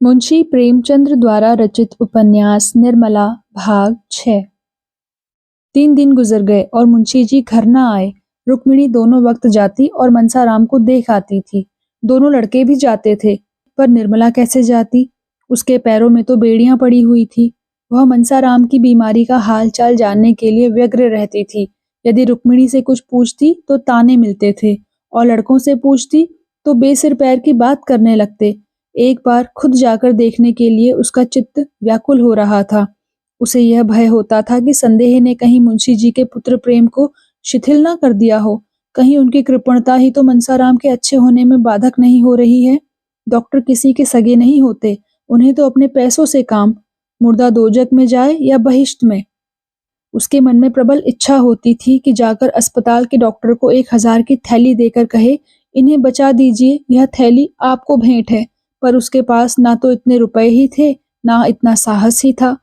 मुंशी प्रेमचंद द्वारा रचित उपन्यास निर्मला भाग 6। 3 दिन गुजर गए और मुंशी जी घर न आए। रुक्मिणी दोनों वक्त जाती और मनसाराम को देख आती थी। दोनों लड़के भी जाते थे, पर निर्मला कैसे जाती? उसके पैरों में तो बेड़ियां पड़ी हुई थी। वह मनसाराम की बीमारी का हाल चाल जानने के लिए व्यग्र रहती थी। यदि रुक्मिणी से कुछ पूछती तो ताने मिलते थे, और लड़कों से पूछती तो बेसिर पैर की बात करने लगते। एक बार खुद जाकर देखने के लिए उसका चित्त व्याकुल हो रहा था। उसे यह भय होता था कि संदेह ने कहीं मुंशी जी के पुत्र प्रेम को शिथिल न कर दिया हो। कहीं उनकी कृपणता ही तो मनसाराम के अच्छे होने में बाधक नहीं हो रही है। डॉक्टर किसी के सगे नहीं होते, उन्हें तो अपने पैसों से काम, मुर्दा दोजक में जाए या बहिश्त में। उसके मन में प्रबल इच्छा होती थी कि जाकर अस्पताल के डॉक्टर को 1000 की थैली देकर कहे, इन्हें बचा दीजिए, यह थैली आपको भेंट है। पर उसके पास ना तो इतने रुपए ही थे, ना इतना साहस ही था।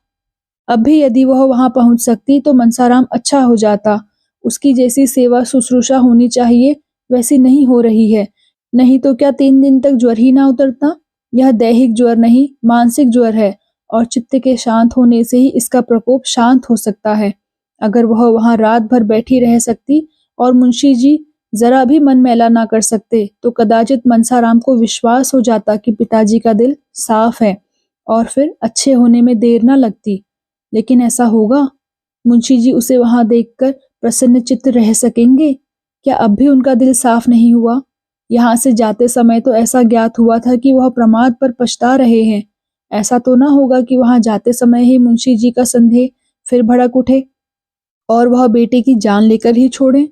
अब भी यदि वह वहां पहुंच सकती तो मनसाराम अच्छा हो जाता। उसकी जैसी सेवा शुश्रूषा होनी चाहिए वैसी नहीं हो रही है। नहीं तो क्या 3 दिन तक ज्वर ही ना उतरता? यह दैहिक ज्वर नहीं, मानसिक ज्वर है, और चित्त के शांत होने से ही इसका प्रकोप शांत हो सकता है। अगर वह वहां रात भर बैठी रह सकती और मुंशी जी जरा भी मन मैला ना कर सकते तो कदाचित मनसाराम को विश्वास हो जाता कि पिताजी का दिल साफ है, और फिर अच्छे होने में देर न लगती। लेकिन ऐसा होगा? मुंशी जी उसे वहां देखकर प्रसन्नचित्त रह सकेंगे? क्या अब भी उनका दिल साफ नहीं हुआ? यहाँ से जाते समय तो ऐसा ज्ञात हुआ था कि वह प्रमाद पर पछता रहे हैं। ऐसा तो ना होगा कि वहां जाते समय ही मुंशी जी का संदेह फिर भड़क उठे और वह बेटे की जान लेकर ही छोड़े?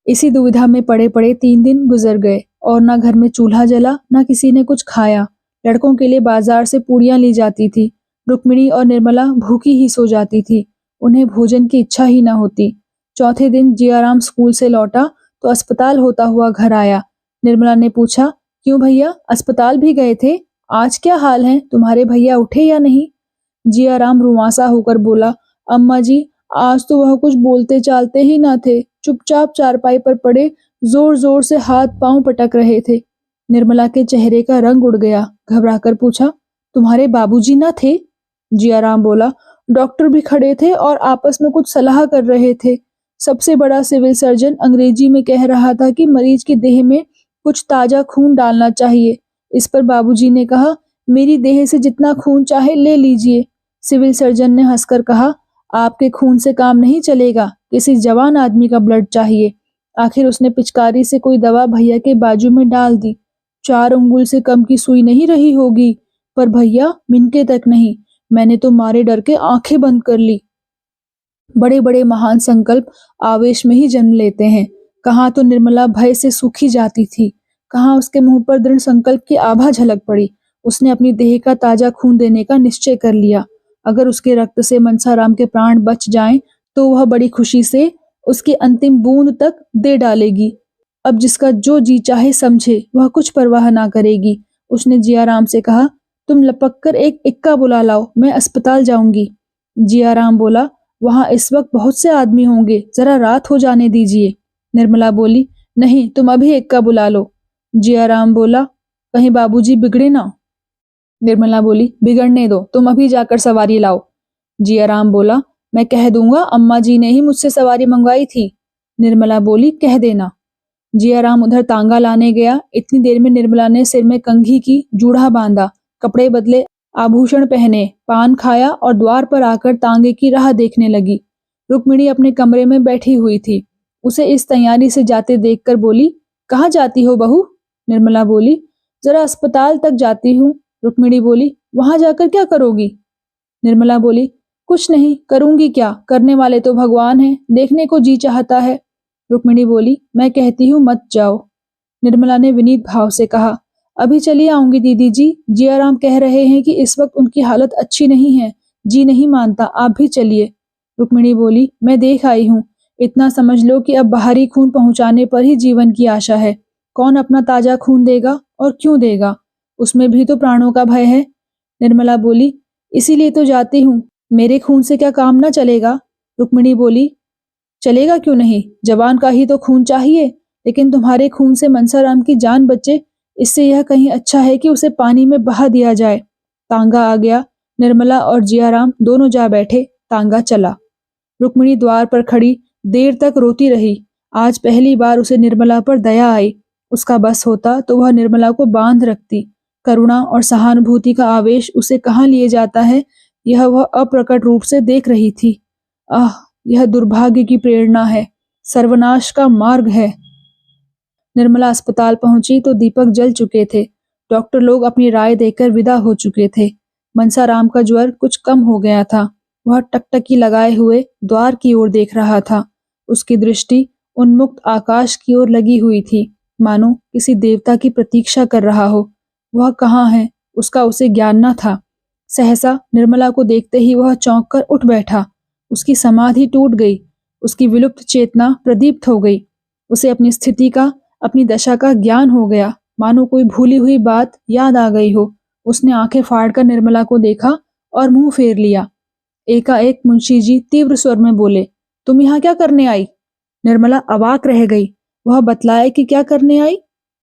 इसी दुविधा में पड़े पड़े 3 दिन गुजर गए और ना घर में चूल्हा जला, ना किसी ने कुछ खाया। लड़कों के लिए बाजार से पूड़ियां ली जाती थी। रुक्मिणी और निर्मला भूखी ही सो जाती थी। उन्हें भोजन की इच्छा ही न होती। चौथे दिन जियाराम स्कूल से लौटा तो अस्पताल होता हुआ घर आया। निर्मला ने पूछा, क्यों भैया, अस्पताल भी गए थे? आज क्या हाल है, तुम्हारे भैया उठे या नहीं? जियाराम रुआंसा होकर बोला, अम्मा जी, आज तो वह कुछ बोलते चालते ही ना थे। चुपचाप चारपाई पर पड़े जोर जोर से हाथ पांव पटक रहे थे। निर्मला के चेहरे का रंग उड़ गया। घबराकर पूछा, तुम्हारे बाबूजी ना थे? जियाराम बोला, डॉक्टर भी खड़े थे और आपस में कुछ सलाह कर रहे थे। सबसे बड़ा सिविल सर्जन अंग्रेजी में कह रहा था कि मरीज की देह में कुछ ताजा खून डालना चाहिए। इस पर बाबूजी ने कहा, मेरी देह से जितना खून चाहे ले लीजिए। सिविल सर्जन ने हंसकर कहा, आपके खून से काम नहीं चलेगा, किसी जवान आदमी का ब्लड चाहिए। आखिर उसने पिचकारी से कोई दवा भैया के बाजू में डाल दी। 4 अंगुल से कम की सुई नहीं रही होगी, पर भैया मिनके तक नहीं। मैंने तो मारे डर के आंखें बंद कर ली। बड़े बड़े महान संकल्प आवेश में ही जन्म लेते हैं। कहाँ तो निर्मला भय से सूखी जाती थी, कहाँ उसके मुंह पर दृढ़ संकल्प की आभा झलक पड़ी। उसने अपनी देह का ताजा खून देने का निश्चय कर लिया। अगर उसके रक्त से मनसाराम के प्राण बच जाएं तो वह बड़ी खुशी से उसकी अंतिम बूंद तक दे डालेगी। अब जिसका जो जी चाहे समझे, वह कुछ परवाह ना करेगी। उसने जियाराम से कहा, तुम लपक कर एक इक्का बुला लाओ, मैं अस्पताल जाऊंगी। जियाराम बोला, वहां इस वक्त बहुत से आदमी होंगे, जरा रात हो जाने दीजिए। निर्मला बोली, नहीं, तुम अभी इक्का बुला लो। जियाराम बोला, कहीं बाबूजी बिगड़े ना। निर्मला बोली, बिगड़ने दो, तुम अभी जाकर सवारी लाओ। जियाराम बोला, मैं कह दूंगा, अम्मा जी ने ही मुझसे सवारी मंगवाई थी। निर्मला बोली, कह देना। जियाराम उधर तांगा लाने गया। इतनी देर में निर्मला ने सिर में कंघी की, जूड़ा बांधा, कपड़े बदले, आभूषण पहने, पान खाया और द्वार पर आकर तांगे की राह देखने लगी। रुक्मिणी अपने कमरे में बैठी हुई थी। उसे इस तैयारी से जाते देखकर बोली, कहाँ जाती हो बहू? निर्मला बोली, जरा अस्पताल तक जाती हूँ। रुक्मिणी बोली, वहां जाकर क्या करोगी? निर्मला बोली, कुछ नहीं, करूंगी क्या, करने वाले तो भगवान हैं, देखने को जी चाहता है। रुक्मिणी बोली, मैं कहती हूँ मत जाओ। निर्मला ने विनीत भाव से कहा, अभी चली आऊंगी दीदी जी, जियाराम कह रहे हैं कि इस वक्त उनकी हालत अच्छी नहीं है, जी नहीं मानता, आप भी चलिए। रुक्मिणी बोली, मैं देख आई हूँ, इतना समझ लो कि अब बाहरी खून पहुंचाने पर ही जीवन की आशा है। कौन अपना ताजा खून देगा और क्यों देगा? उसमें भी तो प्राणों का भय है। निर्मला बोली, इसीलिए तो जाती हूँ, मेरे खून से क्या काम ना चलेगा? रुक्मिणी बोली, चलेगा क्यों नहीं, जवान का ही तो खून चाहिए, लेकिन तुम्हारे खून से मनसाराम की जान बचे, इससे यह कहीं अच्छा है कि उसे पानी में बहा दिया जाए। तांगा आ गया। निर्मला और जियाराम दोनों जा बैठे। तांगा चला। रुक्मिणी द्वार पर खड़ी देर तक रोती रही। आज पहली बार उसे निर्मला पर दया आई। उसका बस होता तो वह निर्मला को बांध रखती। करुणा और सहानुभूति का आवेश उसे कहाँ लिए जाता है, यह वह अप्रकट रूप से देख रही थी। आह, यह दुर्भाग्य की प्रेरणा है, सर्वनाश का मार्ग है। निर्मला अस्पताल पहुंची तो दीपक जल चुके थे। डॉक्टर लोग अपनी राय देकर विदा हो चुके थे। मनसाराम का ज्वर कुछ कम हो गया था। वह टकटकी लगाए हुए द्वार की ओर देख रहा था। उसकी दृष्टि उन्मुक्त आकाश की ओर लगी हुई थी, मानो किसी देवता की प्रतीक्षा कर रहा हो। वह कहाँ है, उसका उसे ज्ञान न था। सहसा निर्मला को देखते ही वह चौंक कर उठ बैठा। उसकी समाधि टूट गई। उसकी विलुप्त चेतना प्रदीप्त हो गई। उसे अपनी स्थिति का, अपनी दशा का ज्ञान हो गया, मानो कोई भूली हुई बात याद आ गई हो। उसने आंखें फाड़कर निर्मला को देखा और मुंह फेर लिया। एकाएक मुंशी जी तीव्र स्वर में बोले, तुम यहाँ क्या करने आई? निर्मला अवाक रह गई। वह बतलाए कि क्या करने आई?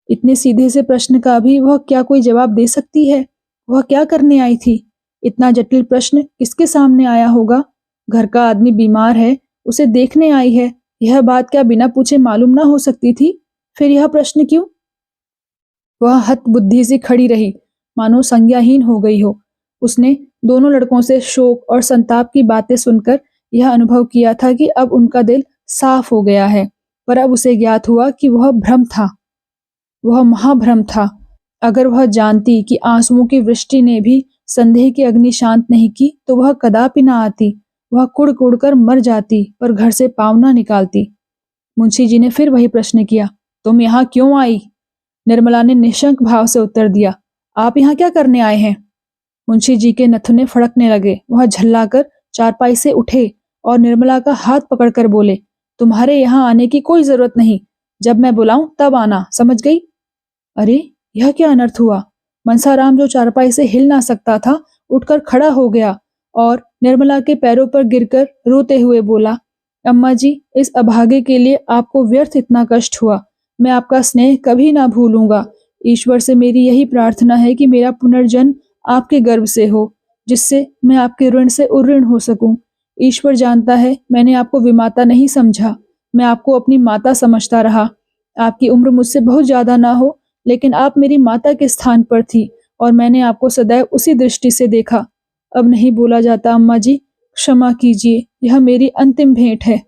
इतने सीधे से प्रश्न का भी वह क्या कोई जवाब दे सकती है? वह क्या करने आई थी? इतना जटिल प्रश्न किसके सामने आया होगा? घर का आदमी बीमार है, उसे देखने आई है, यह बात क्या बिना पूछे मालूम ना हो सकती थी? फिर यह प्रश्न क्यों? वह हतबुद्धि से खड़ी रही, मानो संज्ञाहीन हो गई हो। उसने दोनों लड़कों से शोक और संताप की बातें सुनकर यह अनुभव किया था कि अब उनका दिल साफ हो गया है, पर अब उसे ज्ञात हुआ कि वह भ्रम था। वह महाभ्रम था। अगर वह जानती कि आंसुओं की वृष्टि ने भी संदेह की अग्नि शांत नहीं की, तो वह कदापि न आती। वह कुड़ कुड़ कर मर जाती, पर घर से पाँव न निकालती। मुंशी जी ने फिर वही प्रश्न किया, तुम यहाँ क्यों आई? निर्मला ने निशंक भाव से उत्तर दिया, आप यहाँ क्या करने आए हैं? मुंशी जी के नथुने फड़कने लगे। वह झल्लाकर चारपाई से उठे और निर्मला का हाथ पकड़कर बोले, तुम्हारे यहाँ आने की कोई जरूरत नहीं। जब मैं बुलाऊं तब आना, समझ गई? अरे, यह क्या अनर्थ हुआ? मनसाराम जो चारपाई से हिल ना सकता था, उठकर खड़ा हो गया और निर्मला के पैरों पर गिरकर रोते हुए बोला, अम्मा जी, इस अभागे के लिए आपको व्यर्थ इतना कष्ट हुआ। मैं आपका स्नेह कभी ना भूलूंगा। ईश्वर से मेरी यही प्रार्थना है कि मेरा पुनर्जन्म आपके गर्भ से हो, जिससे मैं आपके ऋण से उऋण हो सकूं। ईश्वर जानता है, मैंने आपको विमाता नहीं समझा, मैं आपको अपनी माता समझता रहा। आपकी उम्र मुझसे बहुत ज्यादा ना हो, लेकिन आप मेरी माता के स्थान पर थी और मैंने आपको सदैव उसी दृष्टि से देखा। अब नहीं बोला जाता अम्मा जी, क्षमा कीजिए, यह मेरी अंतिम भेंट है।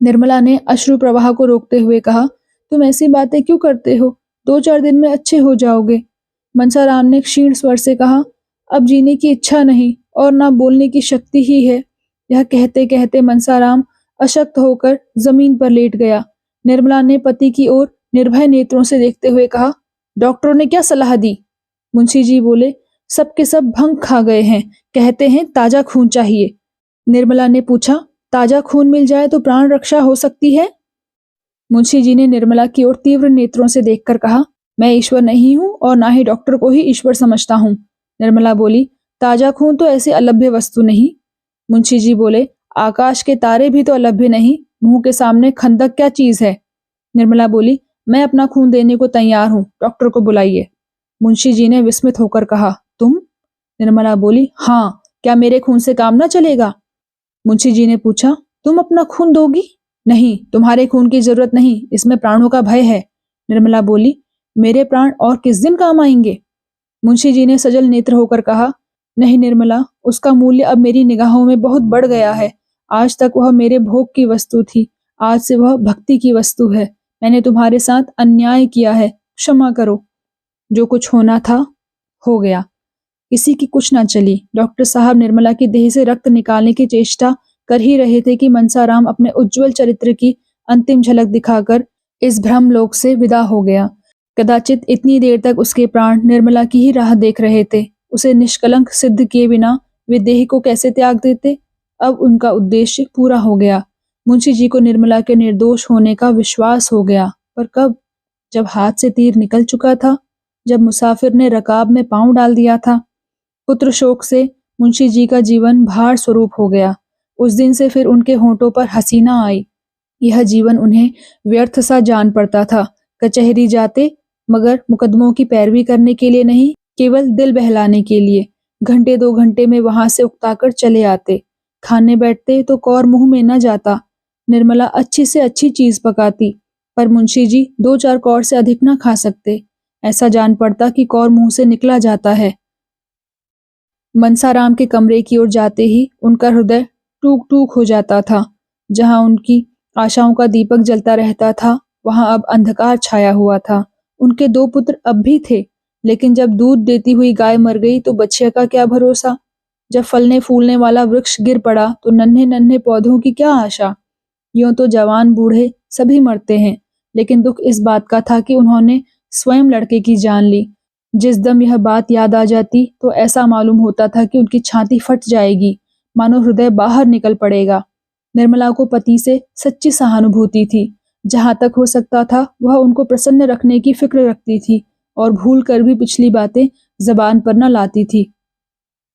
निर्मला ने अश्रु प्रवाह को रोकते हुए कहा, तुम ऐसी बातें क्यों करते हो? 2-4 दिन में अच्छे हो जाओगे। मनसाराम ने क्षीण स्वर से कहा, अब जीने की इच्छा नहीं और ना बोलने की शक्ति ही है। यह कहते कहते मनसाराम अशक्त होकर जमीन पर लेट गया। निर्मला ने पति की ओर निर्भय नेत्रों से देखते हुए कहा, डॉक्टरों ने क्या सलाह दी? मुंशी जी बोले, सब के सब भंग खा गए हैं, कहते हैं ताजा खून चाहिए। निर्मला ने पूछा, ताजा खून मिल जाए तो प्राण रक्षा हो सकती है? मुंशी जी ने निर्मला की ओर तीव्र नेत्रों से देखकर कहा, मैं ईश्वर नहीं हूं और ना ही डॉक्टर को ही ईश्वर समझता हूं। निर्मला बोली, ताजा खून तो ऐसी अलभ्य वस्तु नहीं। मुंशी जी बोले, आकाश के तारे भी तो अलभ्य नहीं, मुंह के सामने खंदक क्या चीज है? निर्मला बोली, मैं अपना खून देने को तैयार हूं, डॉक्टर को बुलाइए। मुंशी जी ने विस्मित होकर कहा, तुम? निर्मला बोली, हाँ, क्या मेरे खून से काम ना चलेगा? मुंशी जी ने पूछा, तुम अपना खून दोगी? नहीं, तुम्हारे खून की जरूरत नहीं, इसमें प्राणों का भय है। निर्मला बोली, मेरे प्राण और किस दिन काम आएंगे? मुंशी जी ने सजल नेत्र होकर कहा, नहीं निर्मला, उसका मूल्य अब मेरी निगाहों में बहुत बढ़ गया है। आज तक वह मेरे भोग की वस्तु थी, आज से वह भक्ति की वस्तु है। मैंने तुम्हारे साथ अन्याय किया है, क्षमा करो। जो कुछ होना था हो गया। किसी की कुछ ना चली। डॉक्टर साहब निर्मला की देह से रक्त निकालने की चेष्टा कर ही रहे थे कि मनसाराम अपने उज्जवल चरित्र की अंतिम झलक दिखाकर इस भ्रम लोक से विदा हो गया। कदाचित इतनी देर तक उसके प्राण निर्मला की ही राह देख रहे थे। उसे निष्कलंक सिद्ध किए बिना वे देह को कैसे त्याग देते? अब उनका उद्देश्य पूरा हो गया। मुंशी जी को निर्मला के निर्दोष होने का विश्वास हो गया, पर कब? जब हाथ से तीर निकल चुका था, जब मुसाफिर ने रकाब में पांव डाल दिया था। पुत्र शोक से मुंशी जी का जीवन भार स्वरूप हो गया। उस दिन से फिर उनके होंठों पर हंसी न आई। यह जीवन उन्हें व्यर्थ सा जान पड़ता था। कचहरी जाते, मगर मुकदमों की पैरवी करने के लिए नहीं, केवल दिल बहलाने के लिए। घंटे 2 घंटे में वहां से उकताकर चले आते। खाने बैठते तो कौर मुंह में न जाता। निर्मला अच्छी से अच्छी चीज पकाती, पर मुंशी जी 2-4 कौर से अधिक न खा सकते। ऐसा जान पड़ता कि कौर मुंह से निकला जाता है। मनसाराम के कमरे की ओर जाते ही उनका हृदय टूक टूक हो जाता था। जहां उनकी आशाओं का दीपक जलता रहता था, वहां अब अंधकार छाया हुआ था। उनके 2 पुत्र अब भी थे, लेकिन जब दूध देती हुई गाय मर गई तो बच्चे का क्या भरोसा। जब फलने फूलने वाला वृक्ष गिर पड़ा तो नन्हे नन्हे पौधों की क्या आशा। यूं तो जवान बूढ़े सभी मरते हैं, लेकिन दुख इस बात का था कि उन्होंने स्वयं लड़के की जान ली। जिस दम यह बात याद आ जाती तो ऐसा मालूम होता था कि उनकी छाती फट जाएगी, मानो हृदय बाहर निकल पड़ेगा। निर्मला को पति से सच्ची सहानुभूति थी। जहां तक हो सकता था वह उनको प्रसन्न रखने की फिक्र रखती थी और भूल कर भी पिछली बातें जबान पर न लाती थी।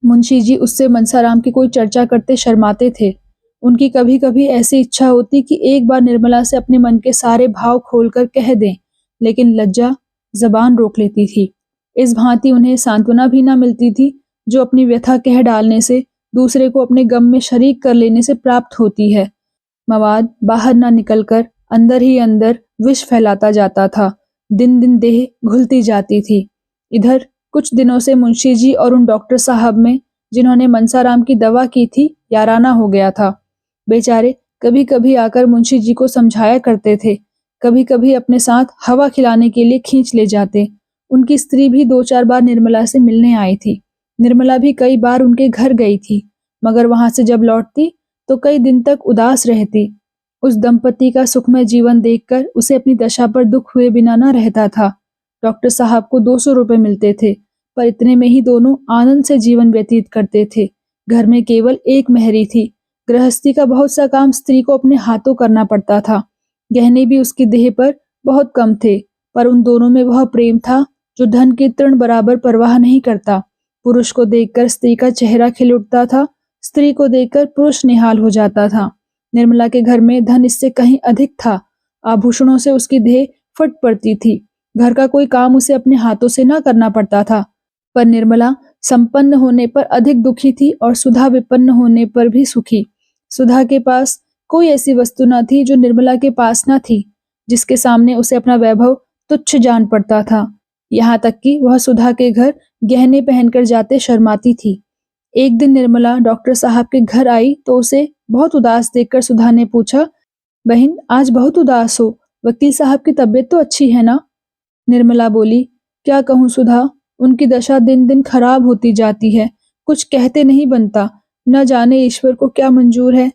मुंशी जी उससे मनसाराम की कोई चर्चा करते शर्माते थे। उनकी कभी कभी ऐसी इच्छा होती कि एक बार निर्मला से अपने मन के सारे भाव खोलकर कह दें, लेकिन लज्जा जबान रोक लेती थी। इस भांति उन्हें सांत्वना भी न मिलती थी, जो अपनी व्यथा कह डालने से, दूसरे को अपने गम में शरीक कर लेने से प्राप्त होती है। मवाद बाहर न निकलकर अंदर ही अंदर विष फैलाता जाता था। दिन दिन देह घुलती जाती थी। इधर कुछ दिनों से मुंशी जी और उन डॉक्टर साहब में, जिन्होंने मनसाराम की दवा की थी, याराना हो गया था। बेचारे कभी कभी आकर मुंशी जी को समझाया करते थे, कभी कभी अपने साथ हवा खिलाने के लिए खींच ले जाते। उनकी स्त्री भी 2-4 बार निर्मला से मिलने आई थी। निर्मला भी कई बार उनके घर गई थी, मगर वहां से जब लौटती तो कई दिन तक उदास रहती। उस दंपति का सुखमय जीवन देखकर उसे अपनी दशा पर दुख हुए बिना न रहता था। डॉक्टर साहब को 200 रुपए मिलते थे, पर इतने में ही दोनों आनंद से जीवन व्यतीत करते थे। घर में केवल एक मेहरी थी। गृहस्थी का बहुत सा काम स्त्री को अपने हाथों करना पड़ता था। गहने भी उसकी देह पर बहुत कम थे, पर उन दोनों में वह प्रेम था जो धन की तृण बराबर परवाह नहीं करता। पुरुष को देखकर स्त्री का चेहरा खिल उठता था, स्त्री को देखकर पुरुष निहाल हो जाता था। निर्मला के घर में धन इससे कहीं अधिक था। आभूषणों से उसकी देह फट पड़ती थी। घर का कोई काम उसे अपने हाथों से न करना पड़ता था। पर निर्मला संपन्न होने पर अधिक दुखी थी और सुधा विपन्न होने पर भी सुखी। सुधा के पास कोई ऐसी वस्तु न थी जो निर्मला के पास न थी, जिसके सामने उसे अपना वैभव तुच्छ जान पड़ता था। यहाँ तक कि वह सुधा के घर गहने पहनकर जाते शर्माती थी। एक दिन निर्मला डॉक्टर साहब के घर आई तो उसे बहुत उदास देखकर सुधा ने पूछा, बहन आज बहुत उदास हो, वकील साहब की तबीयत तो अच्छी है ना? निर्मला बोली, क्या कहूँ सुधा, उनकी दशा दिन दिन खराब होती जाती है। कुछ कहते नहीं बनता, न जाने ईश्वर को क्या मंजूर है।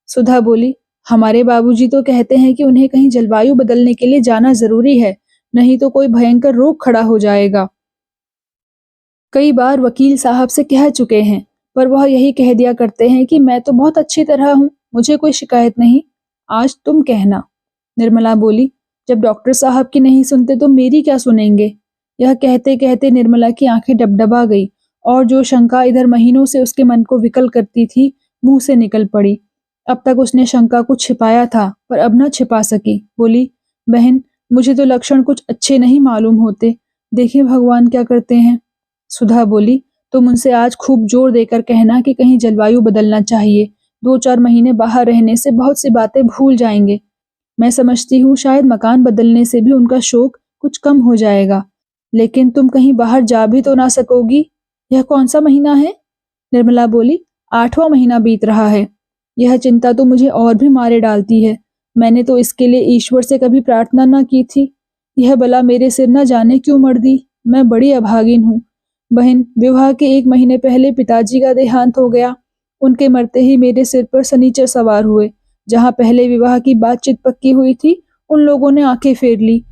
सुधा बोली, हमारे बाबूजी तो कहते हैं कि उन्हें कहीं जलवायु बदलने के लिए जाना जरूरी है, नहीं तो कोई भयंकर रोग खड़ा हो जाएगा। कई बार वकील साहब से कह चुके हैं, पर वह यही कह दिया करते हैं कि मैं तो बहुत अच्छी तरह हूँ, मुझे कोई शिकायत नहीं। आज तुम कहना। निर्मला बोली, जब डॉक्टर साहब की नहीं सुनते तो मेरी क्या सुनेंगे? यह कहते कहते निर्मला की आंखें डबडबा गई और जो शंका इधर महीनों से उसके मन को विकल करती थी, मुंह से निकल पड़ी। अब तक उसने शंका को छिपाया था, पर अब न छिपा सकी। बोली, बहन मुझे तो लक्षण कुछ अच्छे नहीं मालूम होते, देखिए भगवान क्या करते हैं। सुधा बोली, तुम उनसे आज खूब जोर देकर कहना कि कहीं जलवायु बदलना चाहिए। 2-4 महीने बाहर रहने से बहुत सी बातें भूल जाएंगे। मैं समझती हूँ शायद मकान बदलने से भी उनका शोक कुछ कम हो जाएगा। लेकिन तुम कहीं बाहर जा भी तो ना सकोगी। यह कौन सा महीना है? निर्मला बोली, 8वां महीना बीत रहा है। यह चिंता तो मुझे और भी मारे डालती है। मैंने तो इसके लिए ईश्वर से कभी प्रार्थना न की थी। यह बला मेरे सिर न जाने क्यों मर दी। मैं बड़ी अभागिन हूँ। बहन, विवाह के 1 महीने पहले पिताजी का देहांत हो गया। उनके मरते ही मेरे सिर पर शनिचर सवार हुए। जहाँ पहले विवाह की बातचीत पक्की हुई थी, उन लोगों ने आंखें फेर ली।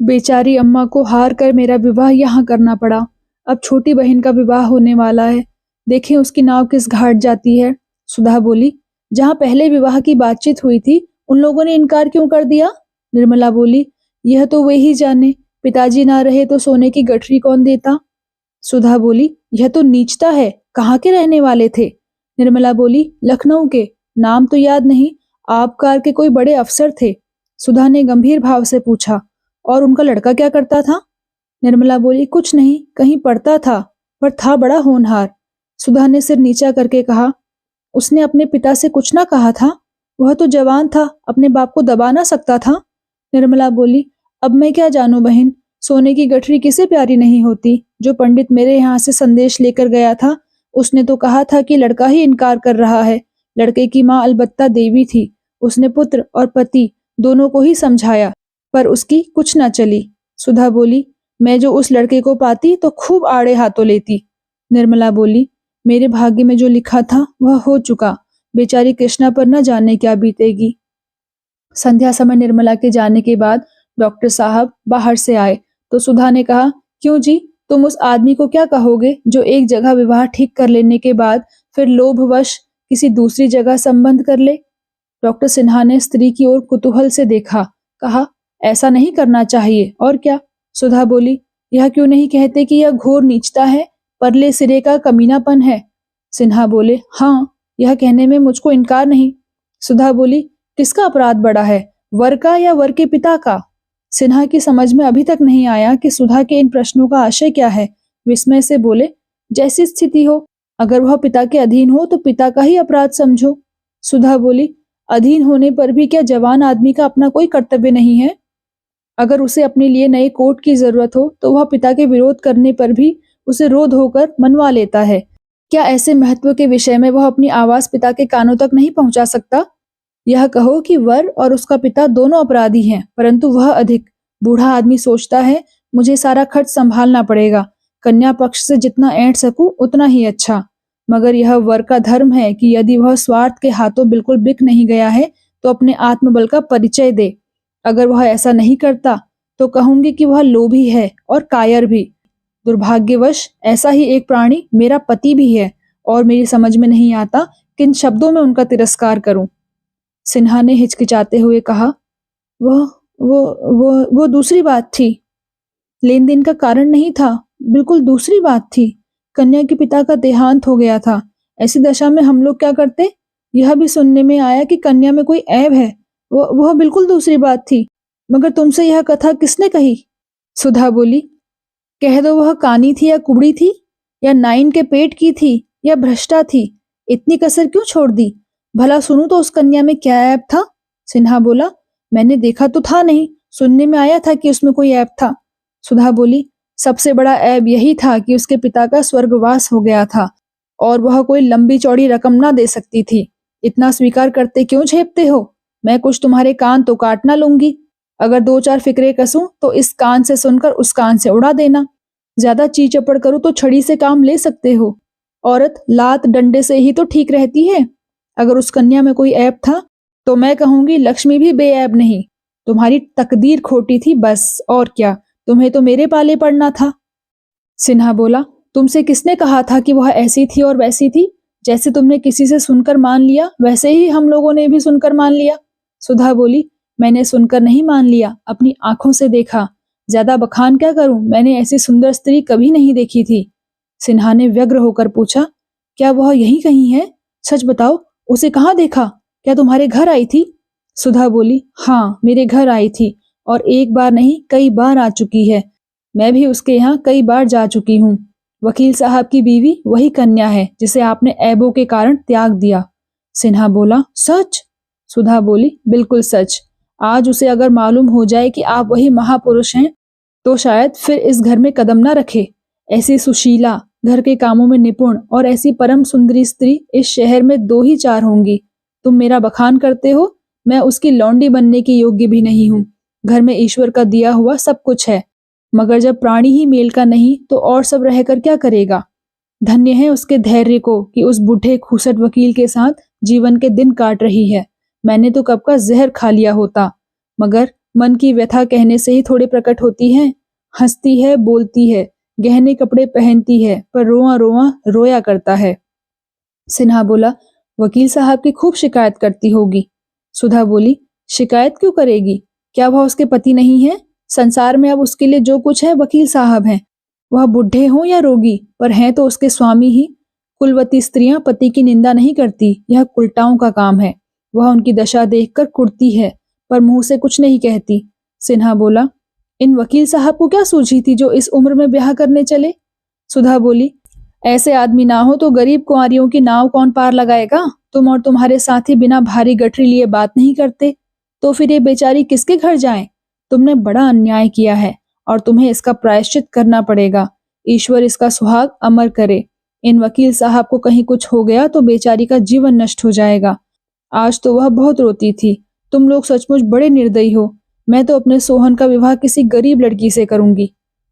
बेचारी अम्मा को हार कर मेरा विवाह यहाँ करना पड़ा। अब छोटी बहन का विवाह होने वाला है, देखें उसकी नाव किस घाट जाती है। सुधा बोली, जहाँ पहले विवाह की बातचीत हुई थी, उन लोगों ने इनकार क्यों कर दिया? निर्मला बोली, यह तो वे ही जाने, पिताजी ना रहे तो सोने की गठरी कौन देता। सुधा बोली, यह तो नीचता है, कहाँ के रहने वाले थे? निर्मला बोली, लखनऊ के, नाम तो याद नहीं, आबकार के कोई बड़े अफसर थे। सुधा ने गंभीर भाव से पूछा, और उनका लड़का क्या करता था? निर्मला बोली, कुछ नहीं, कहीं पढ़ता था, पर था बड़ा होनहार। सुधा ने सिर नीचा करके कहा, उसने अपने पिता से कुछ ना कहा था? वह तो जवान था, अपने बाप को दबा ना सकता था। निर्मला बोली, अब मैं क्या जानूं बहन, सोने की गठरी किसे प्यारी नहीं होती। जो पंडित मेरे यहाँ से संदेश लेकर गया था, उसने तो कहा था कि लड़का ही इनकार कर रहा है। लड़के की माँ अलबत्ता देवी थी। उसने पुत्र और पति दोनों को ही समझाया, पर उसकी कुछ न चली। सुधा बोली, मैं जो उस लड़के को पाती तो खूब आड़े हाथों लेती। निर्मला बोली, मेरे भाग्य में जो लिखा था वह हो चुका। बेचारी कृष्णा पर न जाने क्या बीतेगी। संध्या समय निर्मला के जाने के बाद डॉक्टर साहब बाहर से आए तो सुधा ने कहा, क्यों जी, तुम उस आदमी को क्या कहोगे जो एक जगह विवाह ठीक कर लेने के बाद फिर लोभवश किसी दूसरी जगह संबंध कर ले? डॉक्टर सिन्हा ने स्त्री की ओर कुतूहल से देखा, कहा, ऐसा नहीं करना चाहिए, और क्या? सुधा बोली, यह क्यों नहीं कहते कि यह घोर नीचता है, परले सिरे का कमीनापन है? सिन्हा बोले, हाँ, यह कहने में मुझको इनकार नहीं। सुधा बोली, किसका अपराध बड़ा है, वर का या वर के पिता का? सिन्हा की समझ में अभी तक नहीं आया कि सुधा के इन प्रश्नों का आशय क्या है। विस्मय से बोले, जैसी स्थिति हो, अगर वह पिता के अधीन हो तो पिता का ही अपराध समझो। सुधा बोली, अधीन होने पर भी क्या जवान आदमी का अपना कोई कर्तव्य नहीं है? अगर उसे अपने लिए नए कोट की जरूरत हो तो वह पिता के विरोध करने पर भी उसे रोध होकर मनवा लेता है। क्या ऐसे महत्व के विषय में वह अपनी आवाज पिता के कानों तक नहीं पहुंचा सकता? यह कहो कि वर और उसका पिता दोनों अपराधी हैं, परंतु वह अधिक। बूढ़ा आदमी सोचता है, मुझे सारा खर्च संभालना पड़ेगा, कन्या पक्ष से जितना ऐंठ सकूं उतना ही अच्छा। मगर यह वर का धर्म है कि यदि वह स्वार्थ के हाथों बिल्कुल बिक नहीं गया है तो अपने आत्मबल का परिचय दे। अगर वह ऐसा नहीं करता तो कहूंगी कि वह लोभी है और कायर भी। दुर्भाग्यवश ऐसा ही एक प्राणी मेरा पति भी है, और मेरी समझ में नहीं आता किन शब्दों में उनका तिरस्कार करूं। सिन्हा ने हिचकिचाते हुए कहा, वह वो दूसरी बात थी। लेन देन का कारण नहीं था, बिल्कुल दूसरी बात थी। कन्या के पिता का देहांत हो गया था। ऐसी दशा में हम लोग क्या करते? यह भी सुनने में आया कि कन्या में कोई ऐब है। वह बिल्कुल दूसरी बात थी। मगर तुमसे यह कथा किसने कही? सुधा बोली, कह दो वह कानी थी या कुबड़ी थी, या नाइन के पेट की थी, या भ्रष्टा थी। इतनी कसर क्यों छोड़ दी? भला सुनूं तो उस कन्या में क्या ऐब था? सिन्हा बोला, मैंने देखा तो था नहीं, सुनने में आया था कि उसमें कोई ऐब था। सुधा बोली, सबसे बड़ा ऐब यही था कि उसके पिता का स्वर्गवास हो गया था और वह कोई लंबी चौड़ी रकम ना दे सकती थी। इतना स्वीकार करते क्यों झेपते हो? मैं कुछ तुम्हारे कान तो काट ना लूंगी। अगर दो चार फिक्रे कसूं तो इस कान से सुनकर उस कान से उड़ा देना। ज्यादा ची चपड़ करूं तो छड़ी से काम ले सकते हो। औरत लात डंडे से ही तो ठीक रहती है। अगर उस कन्या में कोई ऐब था तो मैं कहूंगी लक्ष्मी भी बेऐब नहीं। तुम्हारी तकदीर खोटी थी बस, और क्या। तुम्हें तो मेरे पाले पड़ना था। सिन्हा बोला, तुमसे किसने कहा था कि वह ऐसी थी और वैसी थी? जैसे तुमने किसी से सुनकर मान लिया वैसे ही हम लोगों ने भी सुनकर मान लिया। सुधा बोली, मैंने सुनकर नहीं मान लिया, अपनी आंखों से देखा। ज्यादा बखान क्या करूं, मैंने ऐसी सुंदर स्त्री कभी नहीं देखी थी। सिन्हा ने व्यग्र होकर पूछा, क्या वह यहीं कहीं है? सच बताओ, उसे कहाँ देखा? क्या तुम्हारे घर आई थी? सुधा बोली, हाँ, मेरे घर आई थी, और एक बार नहीं कई बार आ चुकी है। मैं भी उसके यहाँ कई बार जा चुकी हूँ। वकील साहब की बीवी वही कन्या है जिसे आपने ऐबों के कारण त्याग दिया। सिन्हा बोला, सच? सुधा बोली, बिल्कुल सच। आज उसे अगर मालूम हो जाए कि आप वही महापुरुष हैं तो शायद फिर इस घर में कदम ना रखे। ऐसी सुशीला, घर के कामों में निपुण और ऐसी परम सुंदरी स्त्री इस शहर में दो ही चार होंगी। तुम मेरा बखान करते हो, मैं उसकी लौंडी बनने की योग्य भी नहीं हूँ। घर में ईश्वर का दिया हुआ सब कुछ है, मगर जब प्राणी ही मेल का नहीं तो और सब रहकर क्या करेगा? धन्य है उसके धैर्य को कि उस बूढ़े खूसट वकील के साथ जीवन के दिन काट रही है। मैंने तो कब का जहर खा लिया होता। मगर मन की व्यथा कहने से ही थोड़ी प्रकट होती है। हंसती है, बोलती है, गहने कपड़े पहनती है, पर रोआ रोआ रोया करता है। सिन्हा बोला, वकील साहब की खूब शिकायत करती होगी। सुधा बोली, शिकायत क्यों करेगी? क्या वह उसके पति नहीं है? संसार में अब उसके लिए जो कुछ है वकील साहब हैं। वह बुढ़े हों या रोगी, पर हैं तो उसके स्वामी ही। कुलवती स्त्रियां पति की निंदा नहीं करती, यह कुलटाओं का काम है। वह उनकी दशा देखकर कुढ़ती है, पर मुंह से कुछ नहीं कहती। सिन्हा बोला, इन वकील साहब को क्या सूझी थी जो इस उम्र में ब्याह करने चले? सुधा बोली, ऐसे आदमी ना हो तो गरीब कुंवारियों की नाव कौन पार लगाएगा? तुम और तुम्हारे साथी बिना भारी गठरी लिए बात नहीं करते, तो फिर ये बेचारी किसके घर जाए? तुमने बड़ा अन्याय किया है और तुम्हें इसका प्रायश्चित करना पड़ेगा। ईश्वर इसका सुहाग अमर करे। इन वकील साहब को कहीं कुछ हो गया तो बेचारी का जीवन नष्ट हो जाएगा। आज तो वह बहुत रोती थी। तुम लोग सचमुच बड़े निर्दयी हो। मैं तो अपने सोहन का विवाह किसी गरीब लड़की से करूंगी।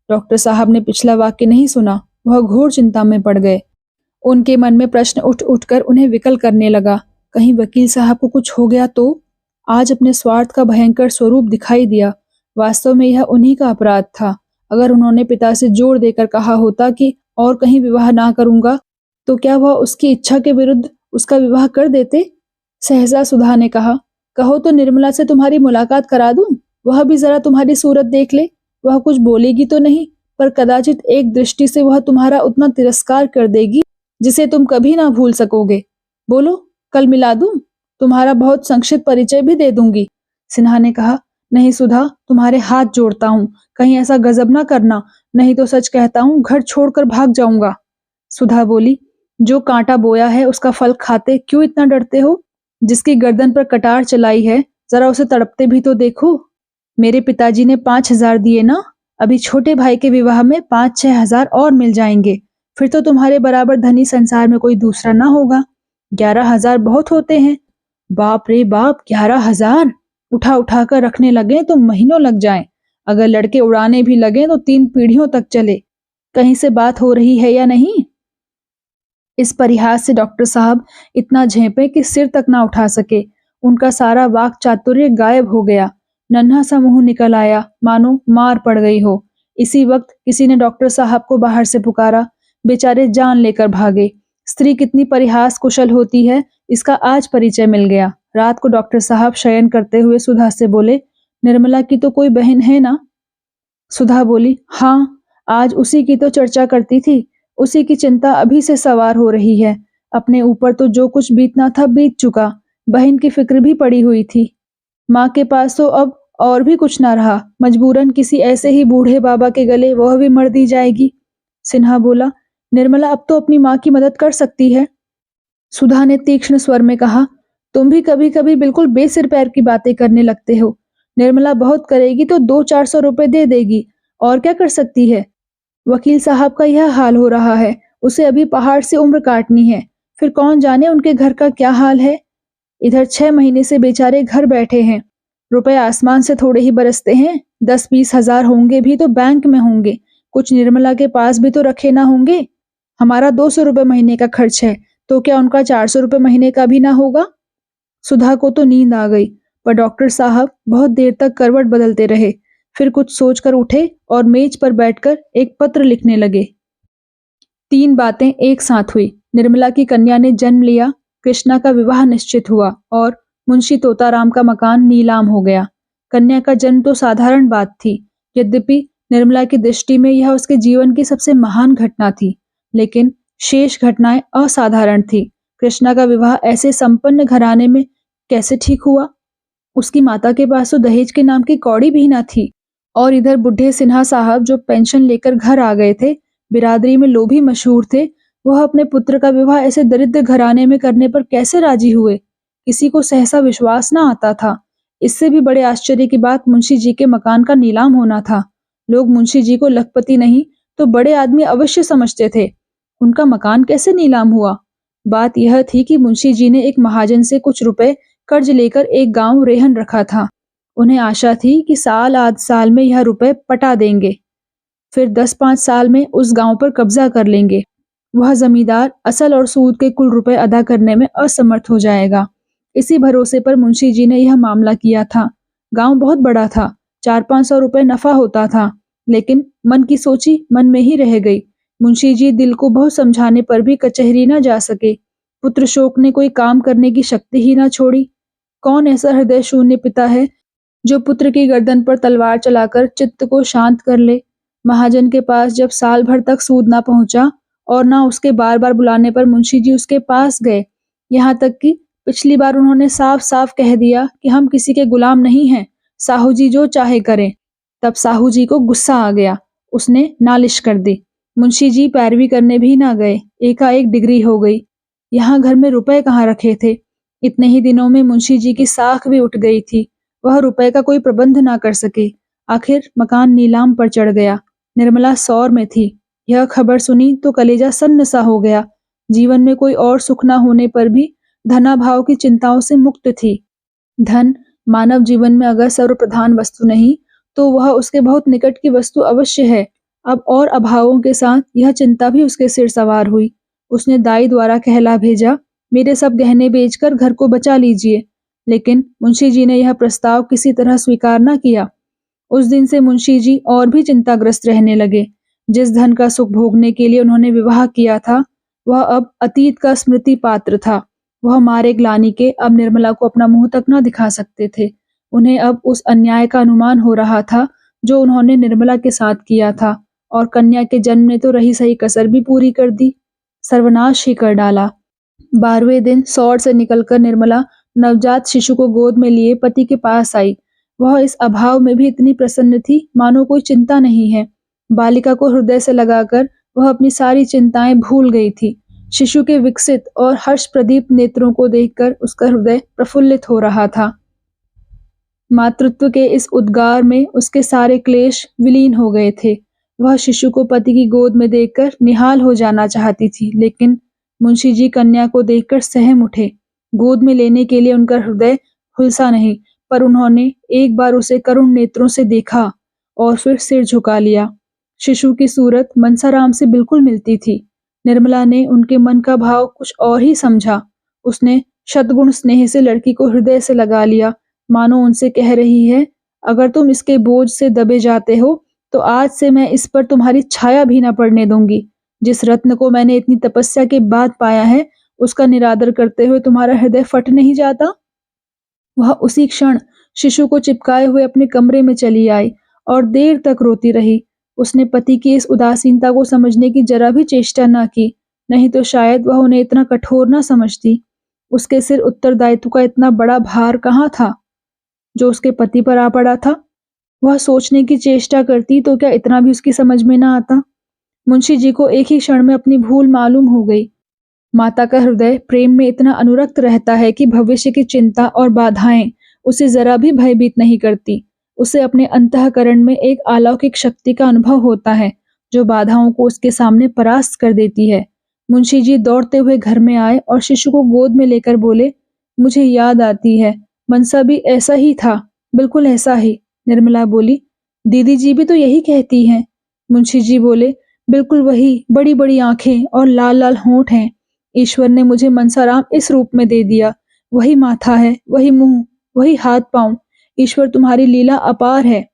डॉक्टर साहब ने पिछला वाक्य नहीं सुना। वह घोर चिंता में पड़ गए। उनके मन में प्रश्न उठ उठकर उन्हें विकल करने लगा। कहीं वकील साहब को कुछ हो गया तो? आज अपने स्वार्थ का भयंकर स्वरूप दिखाई दिया। वास्तव में यह उन्हीं का अपराध था। अगर उन्होंने पिता से जोर देकर कहा होता कि और कहीं विवाह ना करूंगा, तो क्या वह उसकी इच्छा के विरुद्ध उसका विवाह कर देते? सहसा सुधा ने कहा, कहो तो निर्मला से तुम्हारी मुलाकात करा दूं? वह भी जरा तुम्हारी सूरत देख ले। वह कुछ बोलेगी तो नहीं, पर कदाचित एक दृष्टि से वह तुम्हारा उतना तिरस्कार कर देगी जिसे तुम कभी ना भूल सकोगे। बोलो, कल मिला दूं? तुम्हारा बहुत संक्षिप्त परिचय भी दे दूंगी। सिन्हा ने कहा, नहीं सुधा, तुम्हारे हाथ जोड़ता हूँ, कहीं ऐसा गजब ना करना, नहीं तो सच कहता हूँ घर छोड़कर भाग जाऊंगा। सुधा बोली, जो कांटा बोया है उसका फल खाते क्यों इतना डरते हो? जिसकी गर्दन पर कटार चलाई है, जरा उसे तड़पते भी तो देखो। मेरे पिताजी ने 5,000 दिए ना, अभी छोटे भाई के विवाह में 5-6 हजार और मिल जाएंगे। फिर तो तुम्हारे बराबर धनी संसार में कोई दूसरा ना होगा। 11,000 बहुत होते हैं। बाप रे बाप, 11,000! उठा उठा कर रखने लगे तो महीनों लग जाएं। अगर लड़के उड़ाने भी लगे तो 3 पीढ़ियों तक चले। कहीं से बात हो रही है या नहीं? इस परिहास से डॉक्टर साहब इतना झेंपे कि सिर तक ना उठा सके। उनका सारा वाक चातुर्य गायब हो गया। नन्हा सा मुंह निकल आया, मानो मार पड़ गई हो। इसी वक्त किसी ने डॉक्टर साहब को बाहर से पुकारा। बेचारे जान लेकर भागे। स्त्री कितनी परिहास कुशल होती है, इसका आज परिचय मिल गया। रात को डॉक्टर साहब शयन करते हुए सुधा से बोले, निर्मला की तो कोई बहन है ना? सुधा बोली, हाँ, आज उसी की तो चर्चा करती थी। उसी की चिंता अभी से सवार हो रही है। अपने ऊपर तो जो कुछ बीतना था बीत चुका। बहन की फिक्र भी पड़ी हुई थी। माँ के पास तो अब और भी कुछ ना रहा। मजबूरन किसी ऐसे ही बूढ़े बाबा के गले वह भी मर दी जाएगी। सिन्हा बोला, निर्मला अब तो अपनी माँ की मदद कर सकती है। सुधा ने तीक्ष्ण स्वर में कहा, तुम भी कभी कभी बिल्कुल बेसिर पैर की बातें करने लगते हो। निर्मला बहुत करेगी तो 200-400 रुपए दे देगी, और क्या कर सकती है? वकील साहब का यह हाल हो रहा है। उसे अभी पहाड़ से उम्र काटनी है। फिर कौन जाने उनके घर का क्या हाल है। इधर 6 महीने से बेचारे घर बैठे हैं। रुपए आसमान से थोड़े ही बरसते हैं। 10-20 हजार होंगे भी तो बैंक में होंगे। कुछ निर्मला के पास भी तो रखे ना होंगे। हमारा 200 रुपए महीने का खर्च है, तो क्या उनका 400 रुपए महीने का भी ना होगा? सुधा को तो नींद आ गई, पर डॉक्टर साहब बहुत देर तक करवट बदलते रहे। फिर कुछ सोचकर उठे और मेज पर बैठकर एक पत्र लिखने लगे। 3 बातें एक साथ हुई। निर्मला की कन्या ने जन्म लिया, कृष्णा का विवाह निश्चित हुआ और मुंशी तोताराम का मकान नीलाम हो गया। कन्या का जन्म तो साधारण बात थी, यद्यपि निर्मला की दृष्टि में यह उसके जीवन की सबसे महान घटना थी, लेकिन शेष घटनाएं असाधारण थी। कृष्णा का विवाह ऐसे संपन्न घराने में कैसे ठीक हुआ? उसकी माता के पास तो दहेज के नाम की कौड़ी भी न थी। और इधर बुढ़े सिन्हा साहब जो पेंशन लेकर घर आ गए थे, बिरादरी में लोभी मशहूर थे, वह अपने पुत्र का विवाह ऐसे दरिद्र घराने में करने पर कैसे राजी हुए? किसी को सहसा विश्वास न आता था। इससे भी बड़े आश्चर्य की बात मुंशी जी के मकान का नीलाम होना था। लोग मुंशी जी को लखपति नहीं तो बड़े आदमी अवश्य समझते थे। उनका मकान कैसे नीलाम हुआ? बात यह थी कि मुंशी जी ने एक महाजन से कुछ रुपए कर्ज लेकर एक गांव रेहन रखा था। उन्हें आशा थी कि साल आध साल में यह रुपए पटा देंगे, फिर 10-5 साल में उस गांव पर कब्जा कर लेंगे। वह जमींदार असल और सूद के कुल रुपए अदा करने में असमर्थ हो जाएगा। इसी भरोसे पर मुंशी जी ने यह मामला किया था। गांव बहुत बड़ा था, 400-500 रुपए नफा होता था, लेकिन मन की सोची मन में ही रह गई। मुंशी जी दिल को बहुत समझाने पर भी कचहरी न जा सके। पुत्र शोक ने कोई काम करने की शक्ति ही न छोड़ी। कौन ऐसा हृदय शून्य पिता है जो पुत्र की गर्दन पर तलवार चलाकर चित्त को शांत कर ले? महाजन के पास जब साल भर तक सूद ना पहुंचा और ना उसके बार बार बुलाने पर मुंशी जी उसके पास गए, यहाँ तक कि पिछली बार उन्होंने साफ साफ कह दिया कि हम किसी के गुलाम नहीं हैं, साहू जी जो चाहे करें। तब साहू जी को गुस्सा आ गया। उसने नालिश कर दी। मुंशी जी पैरवी करने भी ना गए। एकाएक डिग्री हो गई। यहाँ घर में रुपए कहाँ रखे थे? इतने ही दिनों में मुंशी जी की साख भी उठ गई थी। वह रुपए का कोई प्रबंध ना कर सके। आखिर मकान नीलाम पर चढ़ गया। निर्मला सौर में थी। यह खबर सुनी तो कलेजा सन्न सा हो गया। जीवन में कोई और सुख ना होने पर भी धनाभाव की चिंताओं से मुक्त थी। धन मानव जीवन में अगर सर्वप्रधान वस्तु नहीं तो वह उसके बहुत निकट की वस्तु अवश्य है। अब और अभावों के साथ यह चिंता भी उसके सिर सवार हुई। उसने दाई द्वारा कहला भेजा, मेरे सब गहने बेचकर घर को बचा लीजिए। लेकिन मुंशी जी ने यह प्रस्ताव किसी तरह स्वीकार न किया। उस दिन से मुंशी जी और भी चिंताग्रस्त रहने लगे। जिस धन का सुख भोगने के लिए उन्होंने विवाह किया था वह अब अतीत का स्मृति पात्र था। वह मारे ग्लानि के अब निर्मला को अपना मुंह तक न दिखा सकते थे। उन्हें अब उस अन्याय का अनुमान हो रहा था जो उन्होंने निर्मला के साथ किया था, और कन्या के जन्म ने तो रही सही कसर भी पूरी कर दी, सर्वनाश ही कर डाला। 12वें दिन सौर से निकलकर निर्मला नवजात शिशु को गोद में लिए पति के पास आई। वह इस अभाव में भी इतनी प्रसन्न थी मानो कोई चिंता नहीं है। बालिका को हृदय से लगाकर वह अपनी सारी चिंताएं भूल गई थी। शिशु के विकसित और हर्ष प्रदीप्त नेत्रों को देखकर उसका हृदय प्रफुल्लित हो रहा था। मातृत्व के इस उद्गार में उसके सारे क्लेश विलीन हो गए थे। वह शिशु को पति की गोद में देखकर निहाल हो जाना चाहती थी, लेकिन मुंशी जी कन्या को देखकर सहम उठे। गोद में लेने के लिए उनका हृदय हुलसा नहीं, पर उन्होंने एक बार उसे करुण नेत्रों से देखा और फिर सिर झुका लिया। शिशु की सूरत मनसाराम से बिल्कुल मिलती थी। निर्मला ने उनके मन का भाव कुछ और ही समझा। उसने शतगुण स्नेह से लड़की को हृदय से लगा लिया, मानो उनसे कह रही है, अगर तुम इसके बोझ से दबे जाते हो तो आज से मैं इस पर तुम्हारी छाया भी न पड़ने दूंगी। जिस रत्न को मैंने इतनी तपस्या के बाद पाया है उसका निरादर करते हुए तुम्हारा हृदय फट नहीं जाता? वह उसी क्षण शिशु को चिपकाए हुए अपने कमरे में चली आई और देर तक रोती रही। उसने पति की इस उदासीनता को समझने की जरा भी चेष्टा न की, नहीं तो शायद वह उन्हें इतना कठोर न समझती। उसके सिर उत्तरदायित्व का इतना बड़ा भार कहाँ था जो उसके पति पर आ पड़ा था? वह सोचने की चेष्टा करती तो क्या इतना भी उसकी समझ में न आता? मुंशी जी को एक ही क्षण में अपनी भूल मालूम हो गई। माता का हृदय प्रेम में इतना अनुरक्त रहता है कि भविष्य की चिंता और बाधाएं उसे जरा भी भयभीत नहीं करती। उसे अपने अंतःकरण में एक अलौकिक शक्ति का अनुभव होता है जो बाधाओं को उसके सामने परास्त कर देती है। मुंशी जी दौड़ते हुए घर में आए और शिशु को गोद में लेकर बोले, मुझे याद आती है, मनसा भी ऐसा ही था, बिल्कुल ऐसा ही। निर्मला बोली, दीदी जी भी तो यही कहती हैं। मुंशी जी बोले, बिल्कुल वही, बड़ी बड़ी आंखें और लाल लाल होंठ हैं। ईश्वर ने मुझे मनसाराम इस रूप में दे दिया। वही माथा है, वही मुंह, वही हाथ पांव। ईश्वर तुम्हारी लीला अपार है।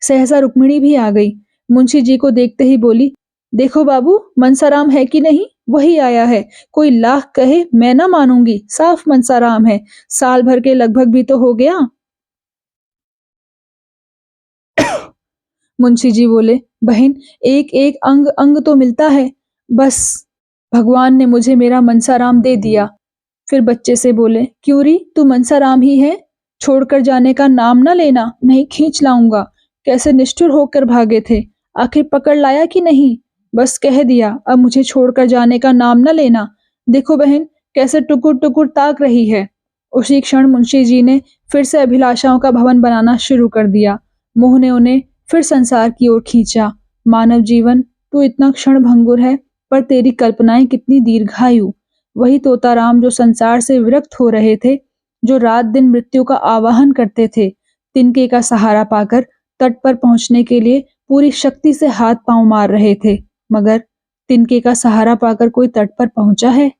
सहसा रुक्मिणी भी आ गई। मुंशी जी को देखते ही बोली, देखो बाबू, मनसाराम है कि नहीं? वही आया है। कोई लाख कहे मैं ना मानूंगी, साफ मनसाराम है। साल भर के लगभग भी तो हो गया। मुंशी जी बोले, बहन, एक एक अंग अंग तो मिलता है। बस भगवान ने मुझे मेरा मनसाराम दे दिया। फिर बच्चे से बोले, क्यों री, तू मनसाराम ही है? छोड़कर जाने का नाम न लेना, नहीं खींच लाऊंगा। कैसे निष्ठुर होकर भागे थे, आखिर पकड़ लाया कि नहीं? बस कह दिया, अब मुझे छोड़कर जाने का नाम न लेना। देखो बहन, कैसे टुकुर टुकुर ताक रही है। उसी क्षण मुंशी जी ने फिर से अभिलाषाओं का भवन बनाना शुरू कर दिया। मोह ने उन्हें फिर संसार की ओर खींचा। मानव जीवन, तू इतना क्षण भंगुर है, पर तेरी कल्पनाएं कितनी दीर्घायु। वही तोताराम जो संसार से विरक्त हो रहे थे, जो रात दिन मृत्यु का आवाहन करते थे, तिनके का सहारा पाकर तट पर पहुंचने के लिए पूरी शक्ति से हाथ पांव मार रहे थे, मगर तिनके का सहारा पाकर कोई तट पर पहुंचा है?